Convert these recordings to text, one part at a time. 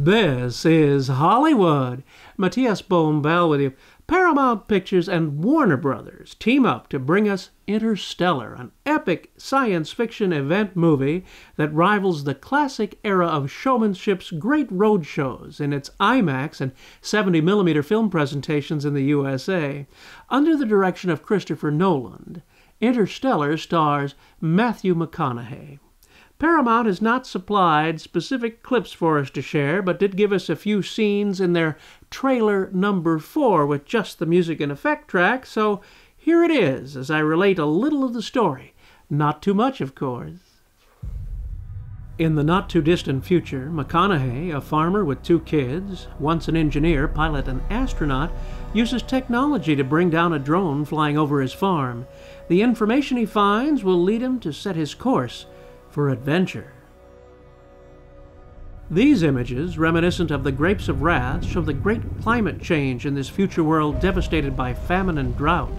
This is Hollywood. Matías Bombal with you. Paramount Pictures and Warner Brothers team up to bring us Interstellar, an epic science fiction event movie that rivals the classic era of showmanship's great road shows in its IMAX and 70mm film presentations in the USA. Under the direction of Christopher Nolan, Interstellar stars Matthew McConaughey. Paramount has not supplied specific clips for us to share, but did give us a few scenes in their trailer number 4 with just the music and effect track, so here it is as I relate a little of the story. Not too much, of course. In the not-too-distant future, McConaughey, a farmer with 2 kids, once an engineer, pilot, and astronaut, uses technology to bring down a drone flying over his farm. The information he finds will lead him to set his course for adventure. These images, reminiscent of the Grapes of Wrath, show the great climate change in this future world devastated by famine and drought.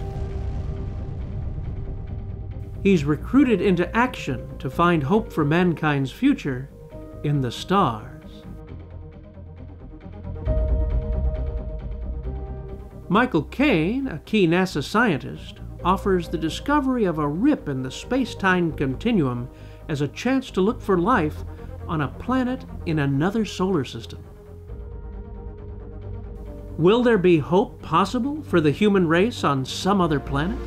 He's recruited into action to find hope for mankind's future in the stars. Michael Caine, a key NASA scientist, offers the discovery of a rip in the space-time continuum as a chance to look for life on a planet in another solar system. Will there be hope possible for the human race on some other planet?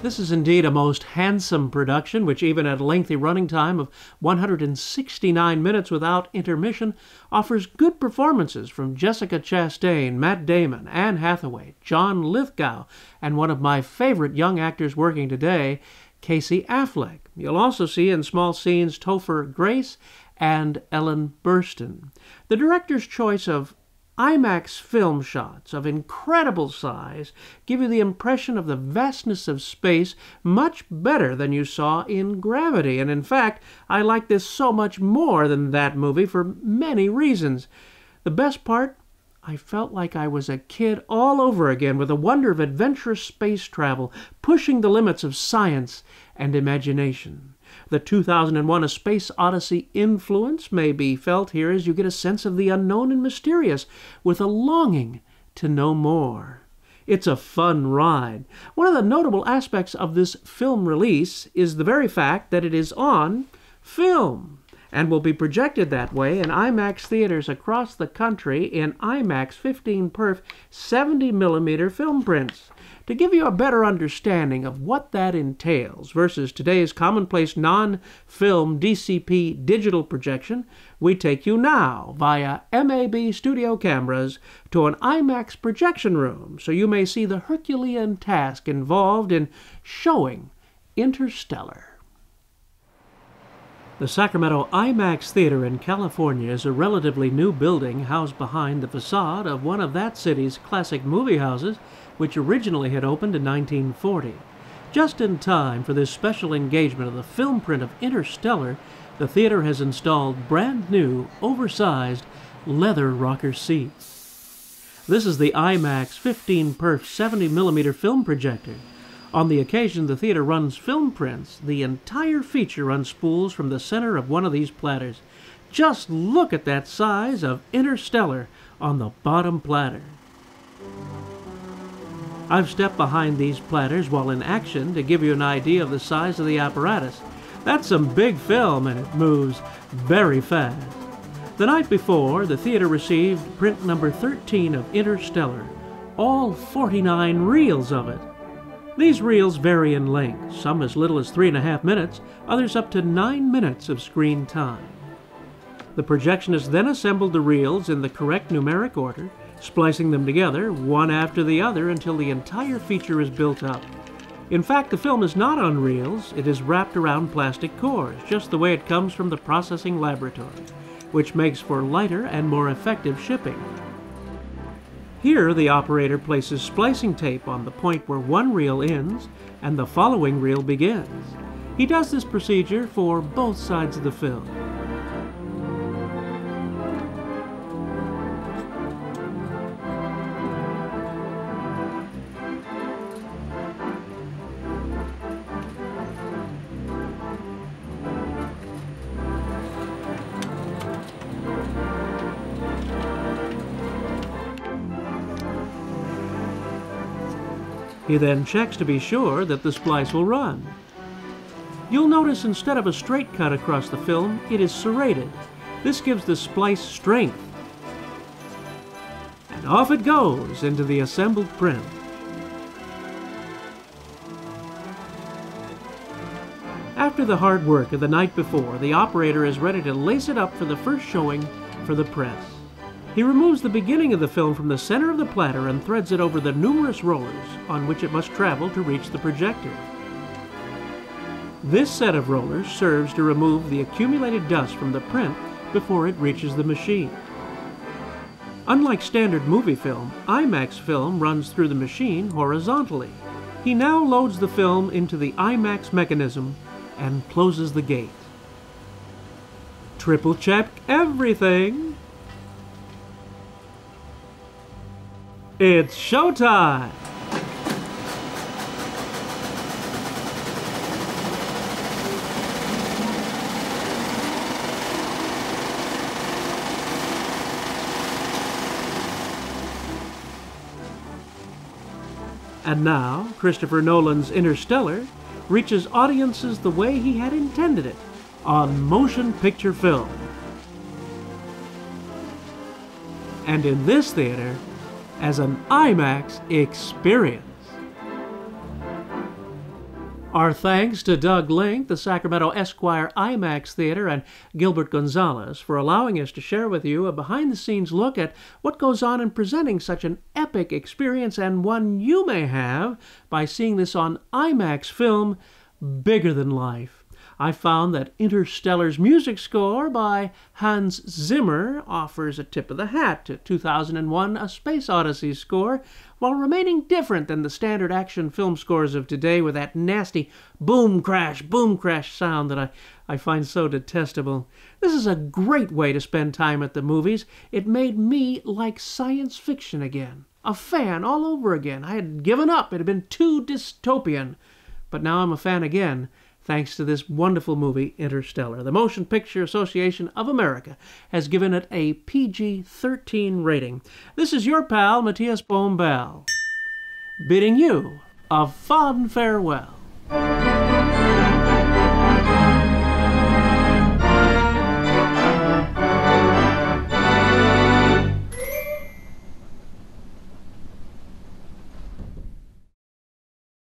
This is indeed a most handsome production, which even at a lengthy running time of 169 minutes without intermission, offers good performances from Jessica Chastain, Matt Damon, Anne Hathaway, John Lithgow, and one of my favorite young actors working today, Casey Affleck. You'll also see in small scenes Topher Grace and Ellen Burstyn. The director's choice of IMAX film shots of incredible size give you the impression of the vastness of space much better than you saw in Gravity. And in fact, I like this so much more than that movie for many reasons. The best part, I felt like I was a kid all over again with the wonder of adventurous space travel, pushing the limits of science and imagination. The 2001 A Space Odyssey influence may be felt here as you get a sense of the unknown and mysterious, with a longing to know more. It's a fun ride. One of the notable aspects of this film release is the very fact that it is on film, and will be projected that way in IMAX theaters across the country in IMAX 15-perf 70mm film prints. To give you a better understanding of what that entails versus today's commonplace non-film DCP digital projection, we take you now via MAB studio cameras to an IMAX projection room so you may see the Herculean task involved in showing Interstellar. The Sacramento IMAX Theater in California is a relatively new building housed behind the facade of one of that city's classic movie houses, which originally had opened in 1940. Just in time for this special engagement of the film print of Interstellar, the theater has installed brand new, oversized leather rocker seats. This is the IMAX 15-perf 70mm film projector. On the occasion the theater runs film prints, the entire feature unspools from the center of one of these platters. Just look at that size of Interstellar on the bottom platter. I've stepped behind these platters while in action to give you an idea of the size of the apparatus. That's some big film, and it moves very fast. The night before, the theater received print number 13 of Interstellar, all 49 reels of it. These reels vary in length, some as little as 3.5 minutes, others up to 9 minutes of screen time. The projectionist then assembled the reels in the correct numeric order, splicing them together, one after the other, until the entire feature is built up. In fact, the film is not on reels, it is wrapped around plastic cores, just the way it comes from the processing laboratory, which makes for lighter and more effective shipping. Here, the operator places splicing tape on the point where one reel ends and the following reel begins. He does this procedure for both sides of the film. He then checks to be sure that the splice will run. You'll notice instead of a straight cut across the film, it is serrated. This gives the splice strength. And off it goes into the assembled print. After the hard work of the night before, the operator is ready to lace it up for the first showing for the press. He removes the beginning of the film from the center of the platter and threads it over the numerous rollers on which it must travel to reach the projector. This set of rollers serves to remove the accumulated dust from the print before it reaches the machine. Unlike standard movie film, IMAX film runs through the machine horizontally. He now loads the film into the IMAX mechanism and closes the gate. Triple check everything. It's showtime! And now, Christopher Nolan's Interstellar reaches audiences the way he had intended it, on motion picture film. And in this theater, as an IMAX experience. Our thanks to Doug Link, the Sacramento Esquire IMAX Theater, and Gilbert Gonzalez for allowing us to share with you a behind-the-scenes look at what goes on in presenting such an epic experience, and one you may have by seeing this on IMAX film, bigger than life. I found that Interstellar's music score by Hans Zimmer offers a tip of the hat to 2001 A Space Odyssey score, while remaining different than the standard action film scores of today with that nasty boom crash sound that I find so detestable. This is a great way to spend time at the movies. It made me like science fiction again. A fan all over again. I had given up. It had been too dystopian. But now I'm a fan again, thanks to this wonderful movie, Interstellar. The Motion Picture Association of America has given it a PG-13 rating. This is your pal, Matías Bombal, bidding you a fond farewell.